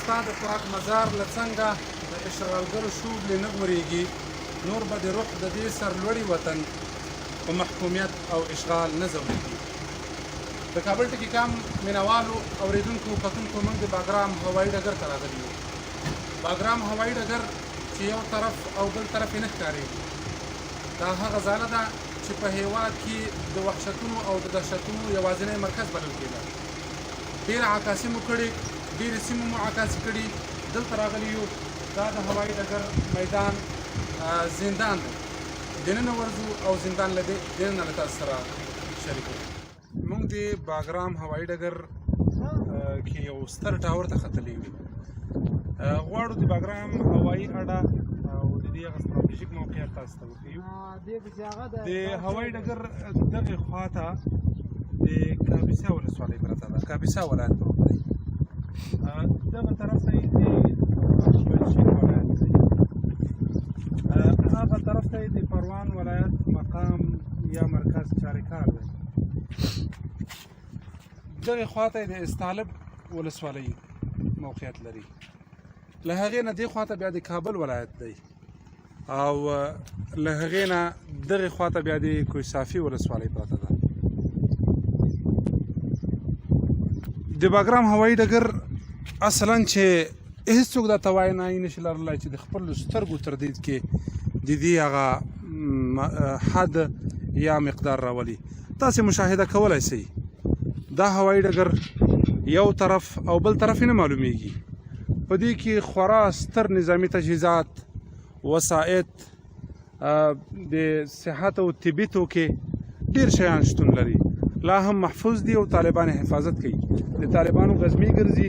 ستا د پاک مزار له څنګه د اشغالګرو شور نه غورېږي، نور به د روح د دې سرلوړي وطن په محکومیت او اشغال نه ځورېږي. د کابل ټکي کام مینوالو اورېدونکو کتونکو موږ د باګرام هوایي ډګر ته راغلي یو. باګرام هوایي ډګر چې یو طرف او بل طرف یې نه ښکارېږي، دا هغه ځاله ده چې په هېواد کې د وحشتونو او د دهشتونو یوازینی مرکز بلل کېده. ډېره عکاسي مو کړې، ډېرې سیمې مو عکاسي کړي. دلته راغلي یو، دا د هوایي ډګر میدان زندان دی. دننه ورځو او زندان له دننه له تاسو سره شریکوو. موږ د باګرام هوایي ډګر کې یو ستر ټاور ته ختلی یو. غواړو د باګرام هوایي اډه او د دې هغه ستراتیژیک موقعیت تاسو ته وښیو. د هوایي ډګر دغې خواته د کاپیسا ولسوالۍ پرته ده، کاپیسا ولایت پروت دی. دغه طرف ته یې د بلشیر ولایت دی، هغه طرف ته یې د پروان ولایت مقام یا مرکز چاریکار دی. دغې خواته یې د استالب ولسوالۍ موقعیت لري. له هغې نه دې خواته بیا د کابل ولایت دی او له هغې نه دغې خواته بیا د کوهصافي ولسوالۍ پرته ده. د باګرام هوایي ډګر اصلا چې هېڅوک دا توانایي نه شي لرلی چې د خپلو سترګو تر دید کې د دې هغه حد یا مقدار راولي. تاسې مشاهده کولی شئ دا هوایي ډګر یو طرف او بل طرف یې نه معلومیږي. په دې کې خورا ستر نظامي تجهیزات، وسایط، د صحت او طبي توکې ډېر شیان شتون لري. لا هم محفوظ دي او طالبان حفاظت کوي. د طالبانو غزمي ګرځي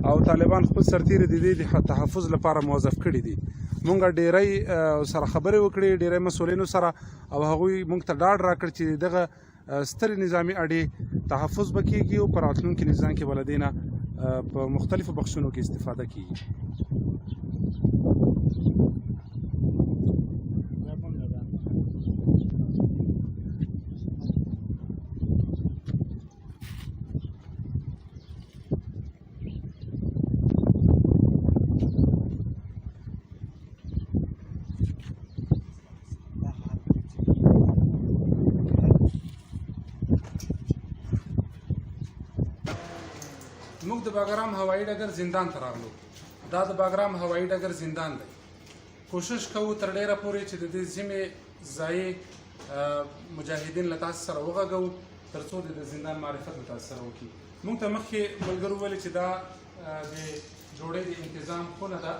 او طالبان خپل سرتیري د دې د تحفظ لپاره موظف کړي دي. مونږ ډېری سره خبرې وکړې، ډېری مسؤلینو سره، او هغوی مونږ ته ډاډ راکړ چې دغه سترې نظامي اډې تحفظ به کېږي او په راتلونکي نظام کې به له دې نه په مختلفو بخشونو کې استفاده کېږي. موږ د باګرام هوایي ډګر زندان ته راغلو. دا د باګرام هوایي ډګر زندان دی. کوشش کوو تر ډېره پورې چې د دې سیمې ځایي مجاهدین له تاسو سره وغږوو تر څو د زندان معرفت له تاسو سره وکړي. موږ ته مخکې ملګرو ویلې چې دا د ډوډۍ د انتظام خونه ده.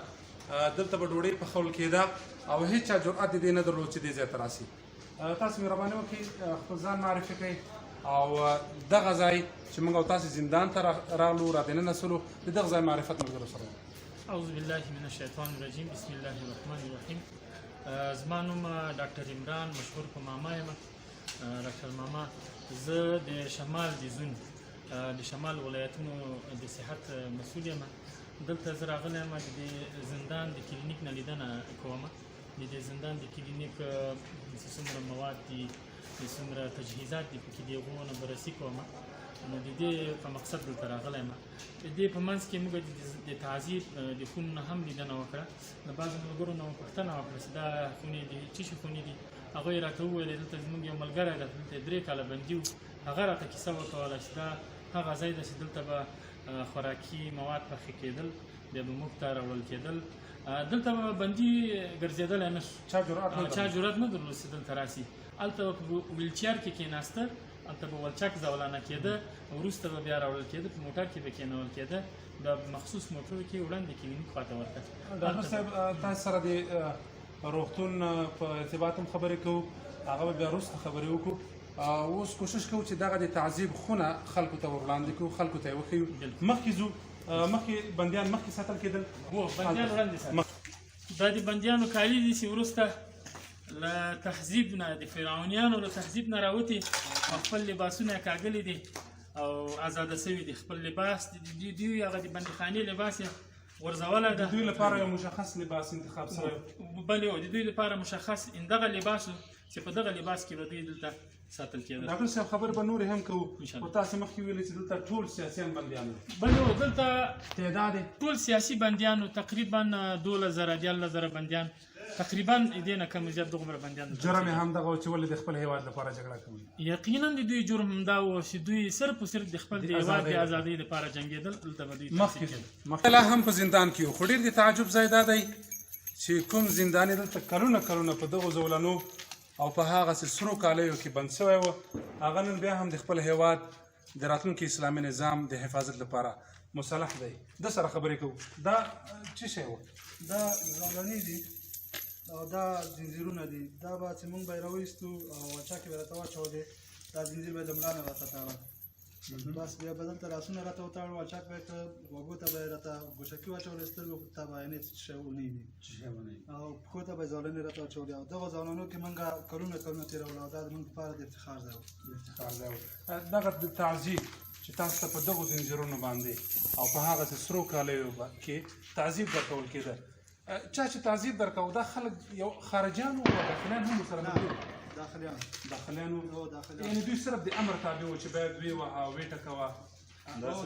دلته به ډوډۍ پخول کېده او هېچا جرأت د دې نه درلود چې دې ځای ته راسي. تاسو مهرباني وکړئ خپل ځان معرفي کړئ او دغه ځای چې موږ او تاسو زندان ته راغلو، را دننه سولو، د دغه ځای معرفت ملګرو سره. اعوذ بالله من الشیطان الرجیم، بسم الله الرحمن الرحیم. زما نوم ډاکټر عمران، مشهور په ماما یم. ډاکټر ماما، زه د شمال د زون د شمال ولایتونو د صحت مسؤل یم. دلته زه راغلی یم د زندان د کلینیک نه لیدنه کوم. د دې زندان د کلینیک چې څومره مواد دي، د څومره تجهیزات دي پکې، د هغو نه بررسي کوم. نو د دې په مقصد دلته راغلی یم. د دې په منځ کې موږ د تعذیب د خونو نه هم لیدنه وکړه. د بعضو ملګرو نه مو پوښتنه وکړه چې دا خونې دي څه شي خونې دي. هغوی یې راته وویل دلته زموږ یو ملګری دی، دلته 3 کاله بندي و. هغه راته کیسه وکوله چې دا هغه ځای ده چې دلته به خوراکي مواد پخې کېدل، بیا به موږ ته راوړل کېدل. دلته به بندي ګرځېدلی نه شو، چا جرأت نه درلود چې دلته راسي. هلته به په ویلچیر کې کېناسته، هلته به ولچک زولانه کېده، وروسته به بیا راوړل کېده، په موټر کې به کېنول کېده، د مخصوص موټرو کې وړاندې کلینیک خواته ورته. ډاکټر صاحب، تاسو سره د روغتون په ارتباط هم خبرې کوو، هغه به بیا وروسته خبرې وکړو. اوس کوشش کوو چې دغه د تعذیب خونه خلکو ته وړاندې کړو، خلکو ته یې وښیو. مخکې ځو، مخکې بندیان مخکې ساتل کېدل. هو، بندیان وړاندې ساتل. دا د بندیانو کالي دي چې وروسته له تهذیب نه، د فرعونیانو له تهذیب نه راوتي او خپل لباسونه یې کاږلي دي او آزاده شوي دي. خپل لباس دوی هغه د بندیخانې لباس یې غورځولی ده. دوی لپاره یو مشخص لباس انتخاب سوی. بلې، د دوی لپاره مشخص دغه لباس چې په دغه لباس کې به دوی دلته ساتل کېدل. ډاکټر صاحب خبر به نورې هم کوو خو تاسو مخکې ویلې چې دلته ټول سیاسیان بندیان دي. بلو دلته تعداد ټول سیاسي بندیانو تقریبا 12,000 بندیان تقریبا دې نه کم زیات دغومره بندیان. جرم یې هم دغه و چې ولې د خپل هیواد لپاره جګړه کوي. یقینا د دوی جرم همدا و چې دوی صرف او صرف د خپل د هیواد د ازادۍ لپاره جنګېدل. دلته به دوی مخکې لا هم په زندان کې وو خو ډېر د تعجب ځای دا دی چې کوم زنداني دلته کلونه په دغو زولنو او په هغسې سرو کالیو کې بند شوی و هغه نن بیا هم د خپل هیواد د راتلونکي اسلامي نظام د حفاظت لپاره مسلح دی. د سره خبرې کوو. دا څه شی و؟ دا زولنې دي او دا زنځیرونه دي. دا به چې موږ به یې راوایستو او اچا کې به راته واچولې دا زنځیر به یې د ملا نه راته تاړه بس بیا به دلته لاسونه راته وتاړو اچاک به یې غوږو ته به یې راته ګوشکي واچولې سترګو ته به یې څه شی ونه وي او پښو ته به یې زولنې راته واچولې او دغو زولنو کې موږ کلونه تېرول او دا زموږ لپاره د افتخار ځای و. دغه د تعذیب چې تاسو ته په دغو زنځیرونو باندې او په هغسې سرو کالیو کې تعذیب درکول کېده چا چې تعذیب درکاو دا خلک یو خارجیان وو داخلیان هم ورسره موجود داخلیان وو یعنې دوی صرف د امر تابع وو چې باید ویې وهه او ویې ټکوه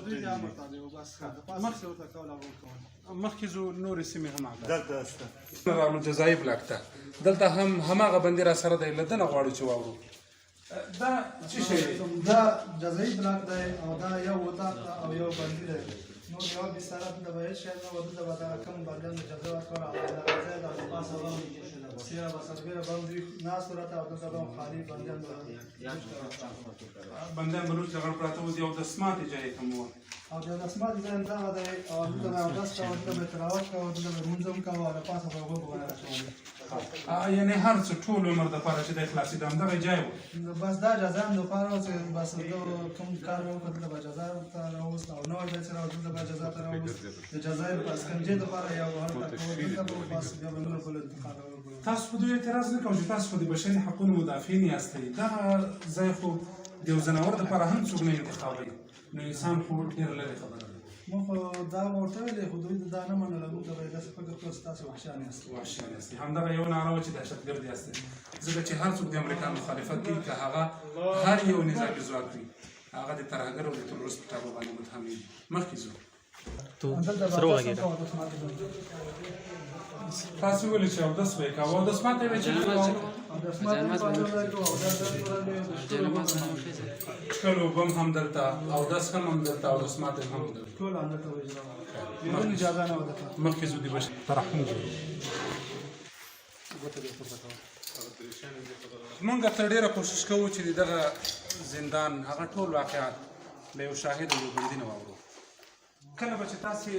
دوی د امر تابع وو بس د پاسه ورته کول او ورکول. مخکې ځو نورې سیمې هم هغه راغلو جزایي بلاک ته دلته هم هماغه بندي را سره دی له ده نه غواړو چې واورو دا څه شی دی؟ دا جزایي بلاک دی او دا یو اتاق او یو بندي دی. نور یو بستره دلته به هېڅ شی نه و دلته به دا کم بندیان د جزا ورکول او دغه ځای د پاسه به هم سیاره به سربیره به هم دوی ناست ورته او دلته به هم خالي بندیان بندیان بلوچ لغړ پراته وو یو دسماتې ځای یې کوم وو او د دسمات ځای همدغه دی او دلته به اودس کوه دلته به یې تلاوت کوه دلته به لمونځ هم کوه او له پاسه به یې غوږ ونه راچولې. یعنې هر څه ټول عمر دپاره چې دی خلاصېده همدغه ځای و. بس دا جزا هم دپاره و چې بس ده کوم کار به وکړه دلته به جزا ته راوست او نوی ځای چې راوست دلته به جزا ته راوست د جزایي په اسکنجې دپاره یو هلته کول دلته به بس بیا به نور بل انتقال وکړو. تاسو په دوی اعتراض نه کوم چې تاسو خو د بشري حقونو مدافعین یاستئ دغه ځای خو د یو ځناور دپاره هم څوک نه انتخابوي نو انسان خو ډېره لرې خبره ده. موږ خو دا ورته ویلې خو دوی دا نه منله موږ ته به یې داسې فکر کړو چې تاسو وحشیان یاستئ. همدغه یو ناره وه چې دهشتګرد یاستئ ځکه چې هر څوک د امریکا مخالفت کوي که هغه هر یو نظامي ځواک وي هغه د ترهګر او د تروریست په ټاپو باندې متهم وي. مخکې ځو تاسو ویلې چې اودس به یې کوه اودس ماته یې ټول اوبه هم همدلته اودس هم دلته اودس ماته هم دلته ټول همدلته و اجرا اجازه نه وه درته. مخکې ځو د بشر ترحم مونږ ته ډېره کوشش کوو چې دغه زندان هغه ټول واقعات له یو شاهد او یو بندي نه واورو. کله به چې تاسې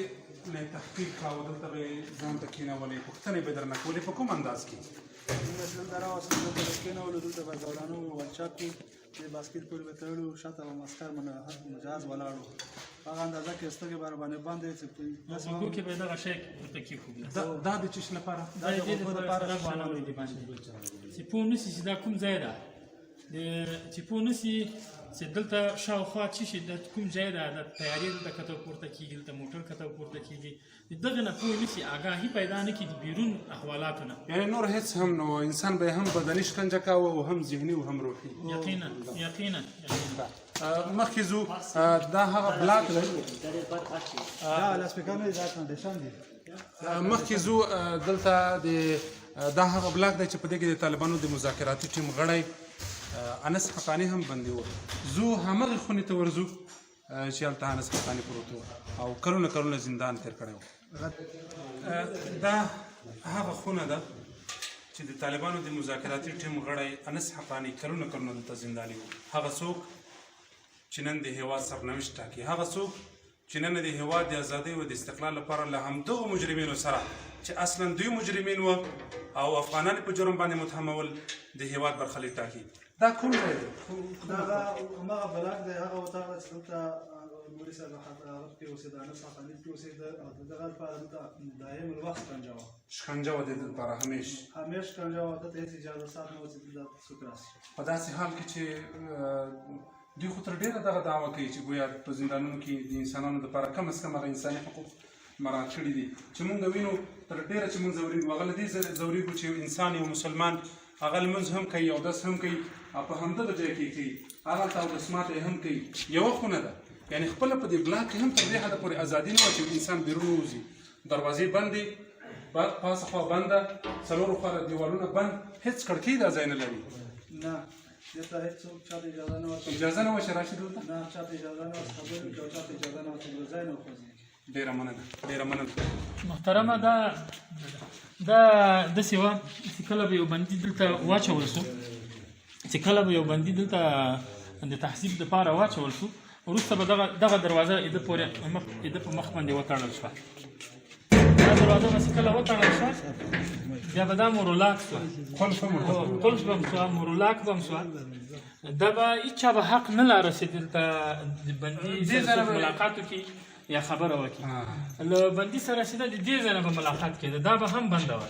نه تحقیق کاوه دلته به یې ځان ته کېنولې پوښتنې به درنه کولې په کوم انداز کې؟ موږ دلته راوستو دلته به کېنولو دلته به زولانو ولچاک وو د باسکټ پورې به تړلو شاته به مسکر مجاز ولاړ وو هغه اندازه کې سترګې به راباندې باندې چې غوږو کې به یې دغه شی ورته کېښودل. دا د څه لپاره؟ دا د دې لپاره چې پوه نه شي چې دا کوم ځای ده چې پوه نه شي چې دلته شاوخوا څه شي د کوم ځای ده د تیارې دلته کته پورته کېږي دلته موټر کته پورته کېږي د دغه نه پوه نه شي آګاهي پیدا نه کړي د بیرون احوالاتو نه. یعنې نور هېڅ هم نه و انسان به یې هم بدني شکنجه کاوه او هم ذهني او هم روحي. یقینا مخکې ځو دا هغه بلاک دی دا لاسپیکر نه دی دا کنډیشن دی. مخکې ځو دلته دا هغه بلاک دی چې په دې کې د طالبانو د مذاکراتي ټیم غړی انس حقاني هم بندي و. زو همغې خونې ته ورځو چې هلته انس حقاني پروت و او کلونه زندان تېر کړی و. دا هغه خونه ده چې د طالبانو د مذاکراتي ټیم غړی انس حقاني کلونه دلته زنداني و. هغه څوک چې نن د هېواد سرنوشت ټاکي هغه څوک چې نن د هېواد د ازادۍ او د استقلال لپاره له همدغو مجرمینو سره چې اصلا دوی مجرمین وو او افغانان په جرم باندې متهمول د هېواد برخلیک ټاکي. دا کوم ځای دی؟ دا هماغه بلاک دی هغه اتاق ده چې دلته مولوي صاحب هغه پکې اوسېده انس حقاني پکې اوسېده او د دغه لپاره دلته دایم الوقت شکنجه وه. شکنجه وه د دې لپاره همیش شکنجه وه دلته هېڅ اجازه سات نه وه چې دلته څوک راشي. په داسې حال کې چې دوی خو تر ډېره دغه دعوه کوي چې ګویا په زندانونو کې د انسانانو دپاره کم از کم هغه انساني حقوق مراعات کړي دي چې مونږ وینو تر ډېره چې مونږ ځورېږو هغه له دې ځورېږو چې انسان یو مسلمان هغه لمونځ هم کوي اودس هم کوي او په همدغه ځای کې کوي هغلته اودس ماته هم کوي یوه خونه ده یعنې خپله په دې بلاک کې هم تر دې حده پورې ازادي نه وه چې انسان بیرون ووځي دروازې بندې پاسه خوا بنده څلورو خوا دیوالونه بند هېڅ کړکۍ دا ځای نه لري نه دلته هېڅوک چاته اجازه نه ورکوي اجازه نه وه چې راشي دلته نه چاته اجازه نه ورته خبرې وکړي او چاته اجازه نه ورته یو ځای نه وخوځي ډېره مننه ډېره مننه محترمه دا داسې وه چې کله به یو بندي دلته واچول شو چې کله به یو بندي دلته د تحصیل دپاره واچول شو وروسته به دغه دروازه د په مخ باندې وتړل شوه دا دروازه به چې کله وتړل شوه بیا به دا مرولاک شوه قلف به هم شوه مرولاک به هم شوه دا به هېچا به حق نه لاره چې دلته د بندي سره ملاقات وکړي یا خبره وکړي له بندي سره چې د دې ځای نه به ملاقات کېده دا به هم بنده وه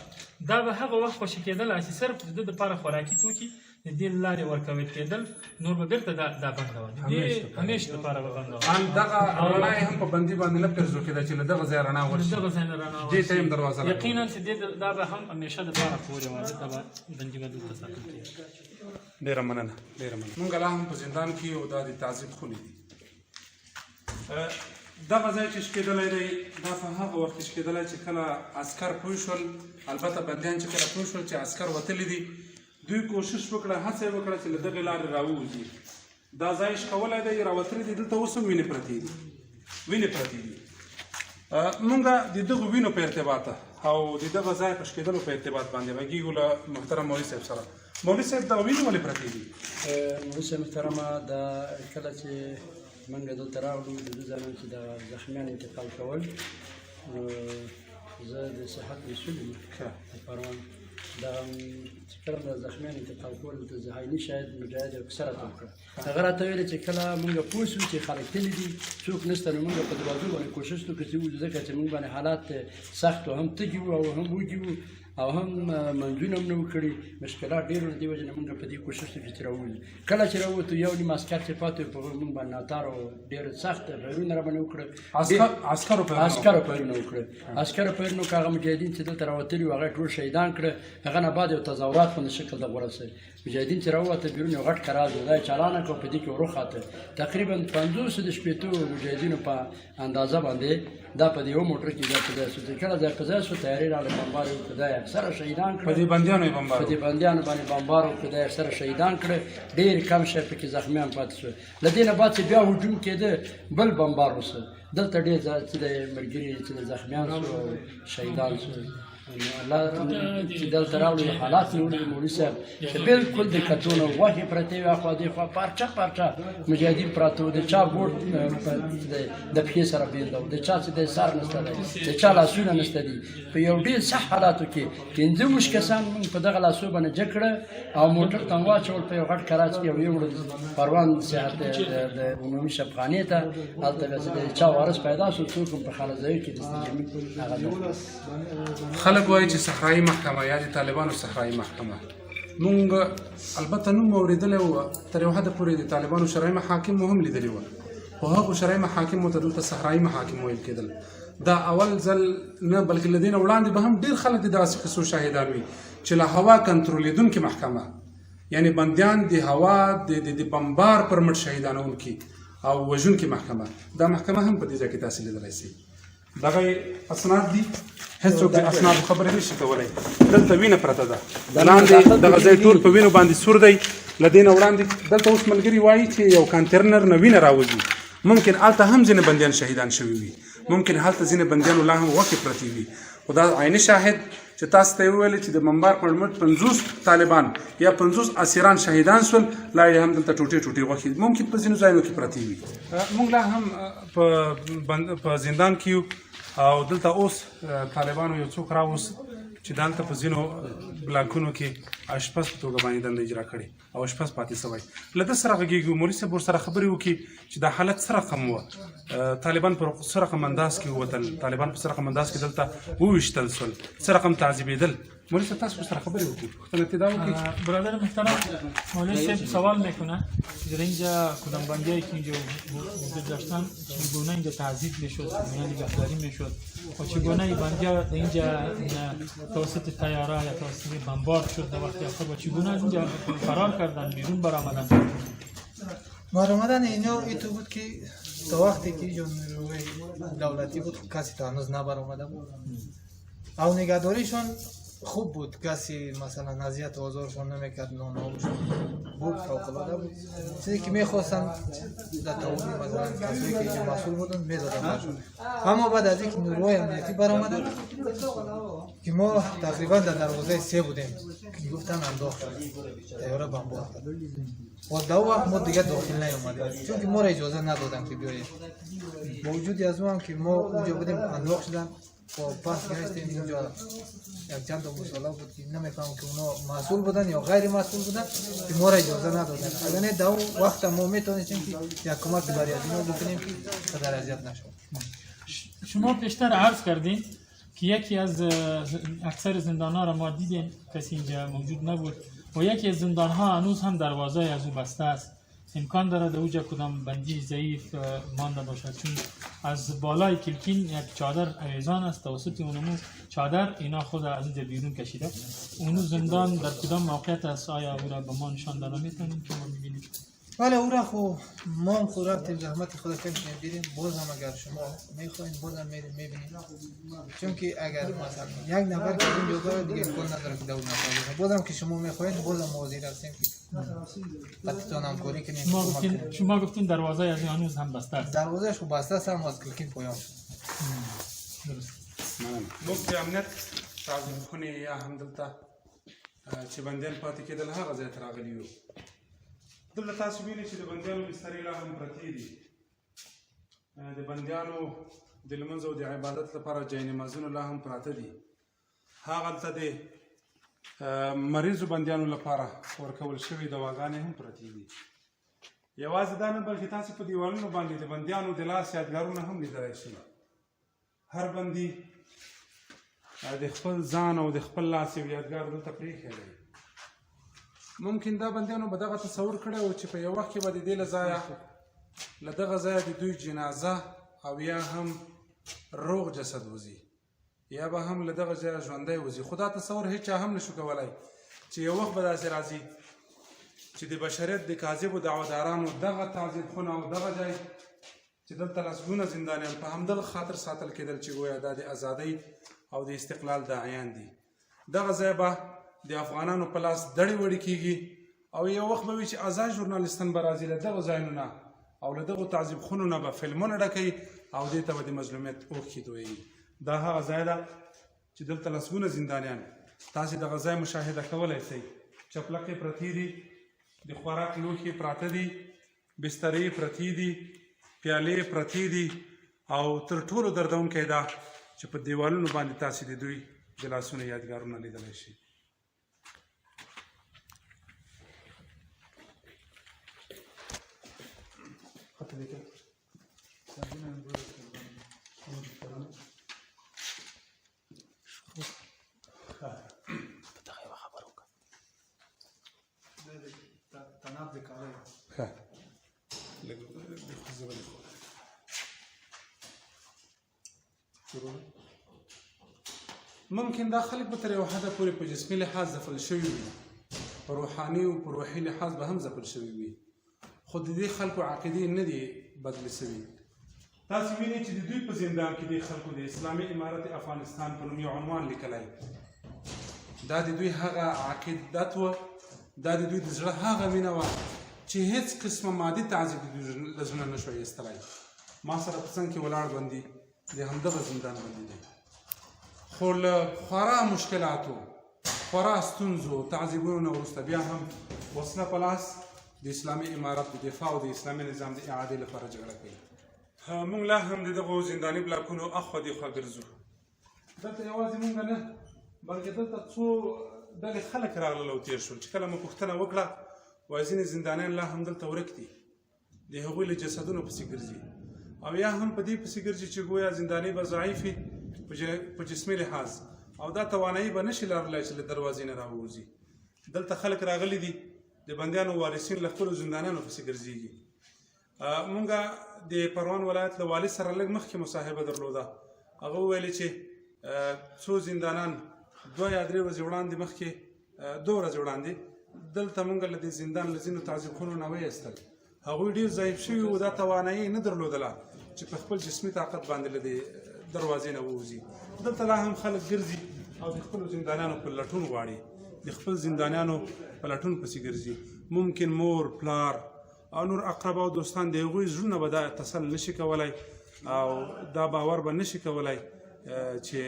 دا به هغه وخت خوشي کېدله چې صرف د ده دپاره خوراکي توکي د دې له لارې ورکول کېدل نور به بېرته دا بنده وه د دې همیش دپاره به بنده وه دغه رڼا یې هم په بندي باندې نه پرزو کېده چې له دغه ځای رڼا ورشي دغه ځای نه رڼا دې ته یې هم دروازه یقینا چې دا به هم همیشه دپاره پورې وه دلته به بندي به دلته ساتل کېږي ډېره مننه ډېره مننه مونږ لا هم په زندان کې یو دا د تعذیب خونې دي دغه ځای چې شکېدلی دی دا په هغه وخت کې شکېدلی چې کله عسکر پوه شول البته بندیان چې کله پوه شول چې عسکر وتلي دي دوی کوشش وکړه هڅه یې وکړه چې له دغې لارې راووځي دا ځای شکولی دی راوتلي دي دلته اوس هم وینې پرتې دي مونږ د دغو وینو په ارتباطه او د دغه ځای په شکېدلو په ارتباط باندې غږېږو له محترم مولوي صاحب سره مولوي صاحب دغه وینې ولې پرتې دي مولوي صاحب محترمه دا کله چې موږ دلته راغلو د دې ځایونو چې د زخمیانو انتقال کول زه د صحت مسؤل یم پروان دا چې کله د زخمیانو انتقال کول د ذهني شاید مجاهد اکثره ته وکړه هغه راته ویل چې کله موږ پوه شو چې خلک تللي دي څوک نشته نو موږ په دروازو باندې کوشش وکړو چې ووځو ځکه چې موږ باندې حالات سخت و هم تږي وو او هم وږي وو او هم منځونه هم نه وو کړي مشکلات ډېر وو د دې وجې نه موږ په دې کوشش وکړو چې راووځو کله چې راووتو یو نیم عسکر چې پاتې وو په موږ باندې ناتار او ډېر سخت غیرونه راباندې وکړه عسکرو پیرونه وکړه عسکرو پیرونه که هغه مجاهدین چې دلته راوتلي وو هغه ټول شهیدان کړه هغه نه بعد یو تظاهرات په شکل د غوره سوی مجاهدین چې راووته بیرون یو غټ قرار دی دا یې چالانه کړه په دې کې وروخاته تقریبا 50 د شپېتو مجاهدینو په اندازه باندې دا په دې یو موټر کې ځای په ځای شو چې کله ځای په ځای شو تیارې راغلې بمبار یې وکړه دا یې اکثره شهیدان کړه په دې بندیانو یې باندې بمبار وکړه دا یې اکثره شهیدان کړه ډېر کم شی پکې زخمیان پاتې شول له دې نه بعد چې بیا هجوم کېده بل بمبار وسو دلته ډېر چې د ملګري چې د زخمیان شو شهیدان شو الله چې دلته راوړو حالات یې ولیدل مولوي صاحب چې بلکل د کټونو غوښې پرتې وې اخوا دېخوا پارچه مجاهدین پراته وو د چا بوټ د پښې سره بېل و د چا چې د سر نسته دی د چا لاسونه نسته دي په یو ډېر سخت حالاتو کې 15 کسان موږ په دغه لاسو باندې جګ کړه او موټر ته مو واچول په یو غټ کراچ کې یوړو پروان صحت د عمومي شفخانې ته هلته بیا چې د چا وارث پیدا شو څوک هم په خالصوي کې د استجمې هغه خلک وایي چې صحرایي محکمه یا د طالبانو صحرایي محکمه مونږ البته نوم اورېدلی و تر یو حده پورې د طالبانو شرعي محاکم مو هم لیدلي وه خو هغو شرعي محاکمو ته دلته صحرایي محاکم ویل کېدل دا اول ځل نه بلکې له دې نه وړاندې به هم ډېر خلک د داسې قصو شاهدان وي چې له هوا کنټرولېدونکې محکمه یعنې بندیان د هوا د بمبار پر مټ شهیدانونکي او وژونکې محکمه دا محکمه هم په دې ځای کې تاسې لیدلی سئ دغه اسناد دي هېڅوک د اسنادو خبرې نشي کولی دلته وینه پرته ده لاندې دغه ځای ټول په وینو باندې سور دی له دې نه وړاندې دلته اوس ملګري وایي چې یو کانټرنر نه وینه راوځي ممکن هلته هم ځینې بندیان شهیدان شوي وي ممکن هلته ځینې بندیانو لا هم غوښې پرتې وي خو دا عیني شاهد چې تاسو ته یې وویلې چې د بمبار پر مټ 50 طالبان یا 50 اسیران شهیدان شول لا یې هم دلته ټوټې ټوټې غوښې ممکن په ځینو ځایونو کې پرتې وي موږ لا هم په زندان کې یو او دلته اوس طالبانو یو څوک راوست چې دلته په ځینو بلاکونو کې اشپز په توګه باندې دنده اجرا کړې او اشپز پاتې سوی له ده سره غږېږو مولوي صاحب ورسره خبرې وکړي چې دا حالت څه رقم وه طالبان پر څه رقم انداز کې ووتل طالبان په څه رقم انداز کې دلته وویشتل سول څه رقم تعذیبېدل مولوی صاحب تاسو سره خبرې وکړي پوښتنه ابتدا وکړي. برادر محترم مولوی صاحب سوال میکنه که در اینجا کدام بندیایی که اینجا وجود داشتن چگونه اینجا تعذیب میشد، چگونه نگهداری میشد و چگونه این بندیا در اینجا توسط طیاره یا توسط بمبارد شد در وقتی آخر و چگونه از اینجا فرار کردن بیرون برآمدن. برآمدن اینا این بود که تا وقتی که جو نیروی دولتی بود کسی تا هنوز نبرآمده بود او نگهداریشون خوب بود، کسی مثلا اذیت و آزارشون نمیکرد، نانوشون بود، فوق‌العاده بود. چیزی که میخواستن در تعاون مثلا کسایی که اینجا مسئول بودن میدادن برشون. اما بعد از اینکه نیروهای امنیتی برآمدن که ما تقریبا در دروازه 3 بودیم که گفتن انداخت شد طیاره بمبار کرد و در وقت ما دیگه داخل نیومدیم چون که ما را اجازه ندادن که بیاییم. با وجود از اون که ما اونجا بودیم انداخت شدن و پس گرفتیم اینجا یک چند تا مسئله بود که نمیفهمم که اونا مسئول بودن یا غیر مسئول بودن که ما را اجازه ندادن. اگر نه در اون وقت ما میتونستیم که یک کمک برای از اینا بکنیم که قدر اذیت نشد. شما پیشتر عرض کردین که یکی از اکثر زندان‌ها را ما دیدیم کسی اینجا موجود نبود و یکی از زندان‌ها هنوز هم دروازه از او بسته است. امکان داره در اوجا کدام بندی ضعیف مانده باشد چون از بالای کلکین یک چادر اویزان است توسط اونمو چادر اینا خود از اینجا بیرون کشیده. اونو زندان در کدام موقعیت است؟ آیا او را به ما نشان داده میتونیم که ما ببینیم؟ ولی او را خو ما هم خود رفتیم زحمت خود کم میبینیم باز هم اگر شما میخواین باز هم میبینیم چون که اگر مثلا یک نفر که اینجا داره دیگه امکان نداره که 2 نفر باشه. باز هم که شما میخواین باز هم حاضر هستیم که قطعتان همکاری کنیم. شما گفتین دروازه از هنوز هم بسته است. دروازهش خو بسته است هم از کلکین پایان درست. موږ د امنیت تعظیم خونې یا هم دلته چې بندیان پاتې کېدل هغه ځای ته راغلي یو. دلته تاسو ویلي چې د بندیانو بسترې لا هم پرتې دي. د بندیانو د لمونځ او د عبادت لپاره جاینمازونه لا هم پراته دي. هغلته د مریضو بندیانو لپاره ورکول شوي دواګانې هم پرتې دي. یوازې دا نه بلکې تاسو په دیوالونو باندې د بندیانو د لاس یادګارونه هم لیدلی شي. هر بندي د خپل ځان او د خپل لاس یو یادګار دلته پرېښی دی. ممکن دا بندیانو به دغه تصور کړی و چې په یو وخت کې به د دې له ځایه له دغه ځایه د دوی جنازه او یا هم روغ جسد وځي یا به هم له دغه ځایه ژوندی وځي. خو دا تصور هیچا هم نشو کولی چې یو وخت به داسې راځي چې د بشریت د کاذبو دعوادارانو دغه تعذیب خونه او دغه ځای چې دلته لسګونه زندانیان په همدغه خاطر ساتل کېدل چې ګویا دا د ازادۍ او د استقلال داعیان دي. دغه ځای به د افغانانو په لاس دړې وړې کېږي او یو وخت به وي چې ازاد ژورنالستان به راځي له دغو ځایونو نه او له دغو تعذیب خونو نه به فلمونه ډکوي او دې ته به د مظلومیت اوښکې تویوي. دا هغه ځای ده چې دلته لسګونه زندانیان تاسې دغه ځای مشاهده کولی شئ. چپلکې پرتې دي، د خوراک لوښي پراته دي، بسترې پرتې دي، پیالې پرتې دي او تر ټولو دردونکی دا چې په دیوالونو باندې تاسې د دوی د لاسونو یادګارونه لیدلی شي. ممکن دا خلک به تر یو حده پورې په جسمي لحاظ ځپل شوي وي، په روحاني او په روحي لحاظ به هم ځپل شوي وي، خو د دې خلکو عقیدې نه دي بدلې شوي. تاسو وینئ چې د دوی په زندان کې د خلکو د اسلامي امارت افغانستان په نوم یو عنوان لیکلی. دا د دوی هغه عقیدت و، دا د دوی د زړه هغه مینه وه چې هیڅ قسمه مادي تعذیب د دوی له زړه نه شوی ایستلی. ما سره په څنګ کې ولاړ بندي د همدغه زندان بندي دی، خو له خورا مشکلاتو، خورا ستونزو، تعذیبونو نه وروسته بیا هم وسله په لاس د اسلامي امارت د دفاع او د اسلامي نظام د اعادې لپاره جګړه کوي. موږ لا هم د دغو زنداني بلاکونو اخوا دیخوا ګرځو. دلته یوازې موږ نه بلکې دلته څو ډلې خلک راغلل او تېر شول چې کله مو پوښتنه وکړه وایي ځینې زندانیان لا هم دلته ورک دي، د هغوی له جسدونو پسې ګرځي او یا هم په دې پسې ګرځي چې ګویا زنداني به ضعیف وي په جسمي لحاظ او دا توانایي به نشي لرلی چې له دروازې نه راووځي. دلته خلک راغلي دي د بندیانو وارثین له خپلو زندانیانو پسې ګرځېږي. مونږ د پروان ولایت له والي سره لږ مخکې مصاحبه درلوده. هغه وویلې چې څو زندانان 2 یا 3 ورځې وړاندې مخکې 2 ورځې وړاندې دلته مونږ له دې زندان له ځینو تعذیبخونو نه وایستل. هغوی ډېر ضعیف شوي وو، دا توانایي نه درلودله چې په خپل جسمي طاقت باندې له دې دروازې نه ووځي. دلته لا هم خلک ګرځي او د خپلو زندانیانو په لټون غواړي، د خپل زندانیانو په لټون پسې ګرځي. ممکن مور، پلار او نور اقربا او دوستان د هغوی زړونه به دا تسل نشي کولی او دا باور به نشي کولی چې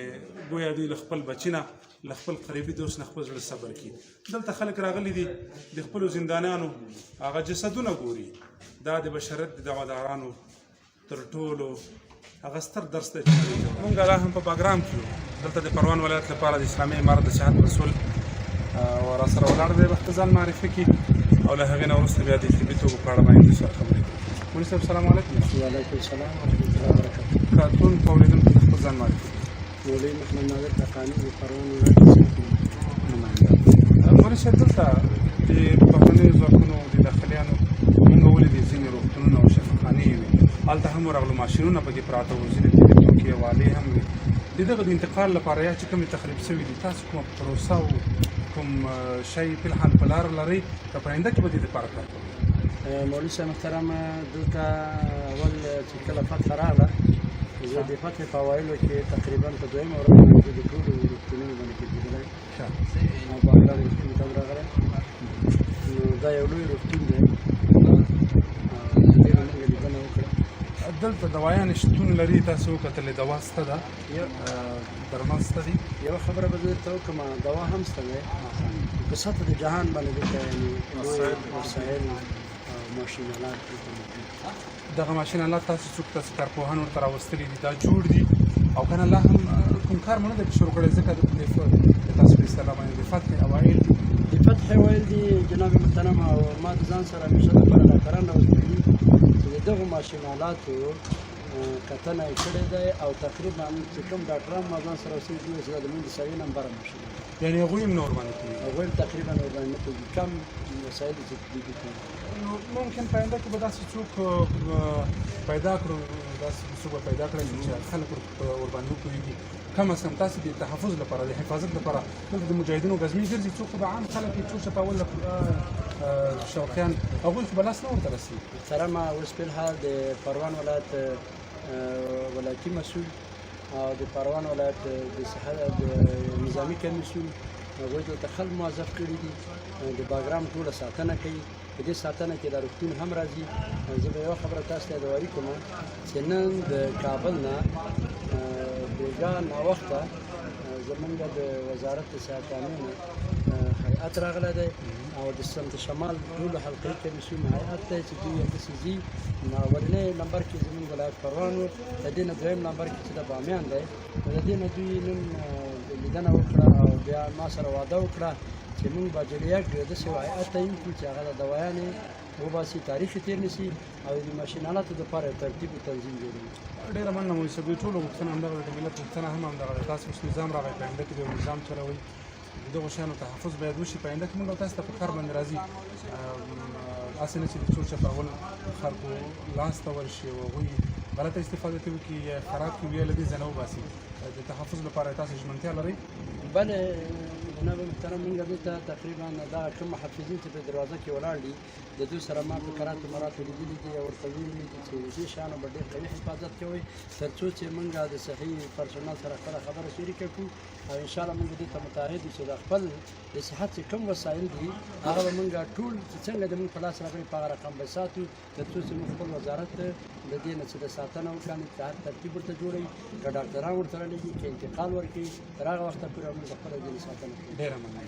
ګویا دوی له خپل بچي نه، له خپل قریبي دوست نه خپل زړه صبر کړي. دلته خلک راغلي دي د خپلو زندانیانو هغه جسدونه ګوري. دا د بشریت د دعوادارانو تر ټولو هغه ستر درس دی. مونږ لا هم په باګرام کې یو. دلته د پروان ولایت لپاره د اسلامي امارت د سیاحت مسؤل راسره ولاړ دی، به ځان معرفي کړي او له هغې نه وروسته بیا د طبي توکو په اړه باندې سره خبرې کوو. مولوي صاحب سلام علیکم. وعلیکم السلام ورحمۃ اللہ وبرکاتہ. کارتون په اورېدونکو کې خپل ځان معرفي کړي. مولوي محمد نادر تقاني د پروان ولایت نماینده. مولوي صاحب دلته د بهرنیو ځواکونو د داخلیانو مونږ ولیدې ځینې روغتونونه او شفاخانې وي، هلته هم ورغلو ماشینونه پکې پراته وو، ځینې طبي توکي او آلې هم وي. د دغه د انتقال لپاره یا چې کومې تخریب شوي دي، تاسو کومه پروسه او کوم شی فلحال په لاره لرئ که په آینده کې به دې دپاره کار کوئ؟ مولوي صاحب محترم، دلته اول چې کله فتح راغله، زه د فتح په اوایلو کې تقریبا په 2مه ورځ باندې د ټولو روغتونونو باندې کېدلی او باګرام روغتون ته هم راغلی. نو دا یو لوی روغتون دی او دې نه موږ لیدنه وکړه. دلته دوايانې شتون لري؟ تاسو وکتلې دوا شته ده، درمل شته دي؟ یوه خبره به زه درته وکړم، دوا هم شته دی په سطح د جهان باندې دلته یعنې وسایل او ماشین الات دلته موجود. دغه ماشین الات تاسو څوک تاسو کارپوهان ورته راوستلي دي، دا جوړ دي او که نه لا هم کوم کار مو نه دی شروع کړی؟ ځکه د تاسو په اصطلاح باندې د فتح اوایل د فتح اوایل دي جناب محترم، او ما د ځان سره همیشه دپاره دا کاران راوستلي دي چې د دغو ماشین الاتو کتنه یې کړې دی او تقریبا چې کوم ډاکټران ما ځان سره اوسېږي چې دا زموږ د سویې نمبره ماشین دی، یعنې هغوی هم نه ورباندې کوي؟ هغوی تقریبا ورباندې نه پوهېږي، کم وسایل چې تطبیق کوي. نو ممکن په آینده کې به داسې څوک پیدا کړو، داسې څوک به پیدا کړی چې خلک ورباندې وپوهېږي. کم از کم تاسې د تحفظ لپاره، د حفاظت لپاره دلته د مجاهدینو ګزمې ګرځي، څوک خو به عام خلک یې څو چپاول شوقیان هغوی خو به لاس نه ورته رسېږي. محترمه، اوس فلحال د پروان ولایت ولایتي مسؤول او د پروان ولایت د صحت د نظامي کمیسیون هغوی دلته خلک موظف کړي دي، د باګرام ټوله ساتنه کوي. په دې ساتنه کې دا روغتون هم راځي. زه به یوه خبره تاسو ته یادواري کوم چې نن د کابل نه بېګا ناوخته زمونږ د وزارت د صحت عامې نه هیئت راغلی دی او د سمت شمال ټولو حلقې کمیسیون هیئت دی چې دوی همداسې ځي. نو اولنی نمبر کې زمونږ ولایت پروان و، د دې نه دویم نمبر کې چې د بامیان دی، د دې نه دوی نن لیدنه وکړه او بیا ما سره وعده وکړه چې موږ به جلیه کړو، داسې یو هیئت تعین کړو چې هغه د دوایانې وباسي، تاریخ یې تېر نیسي او د ماشین الاتو دپاره یو ترتیب او تنظیم جوړوي. ډېره مننه مولوي صاحب، دوی ټولو غوښتنه همدغه ده، د ملت غوښتنه هم همدغه ده. تاسو اوس نظام راغی، په آینده کې به یو نظام چلوئ، د دغو شیانو تحفظ باید وشي. په آینده کې موږ تاسو ته په کار باندې راځي، هسې نه چې د څو چپاول خلکو لاس ته ورشي او هغوی غلطه استفاده ترې وکړي یا خراب کړي یا له دې ځای نه وباسي. د تحفظ لپاره تاسو ژمنتیا لرئ؟ بله جناب محترم، موږ دلته تقریبا دا کوم محافظین چې په دروازه کې ولاړ دي، د دوی سره ما په کراتو مراتو لیدلي دي او ورته ویلي دي چې د دې شیانو به ډېر قوي حفاظت کوئ تر څو چې موږ د صحي پرسونل سره خپله خبره شریکه کړو او انشاءالله موږ دې ته متعهد یو چې د خپل د صحت چې کوم وسایل دي هغه به موږ ټول چې څنګه د موږ په لاس راغلي په هغه رقم به ساتو، تر څو چې موږ خپل وزارت د دې نه چې د ساتنه وکړي، هر ترتیب ورته جوړوي، که ډاکټران ورته رالېږي، که انتقال ورکړي، تر هغه وخته پورې موږ خپله د دې ساتنه کوو. ډېره مننه.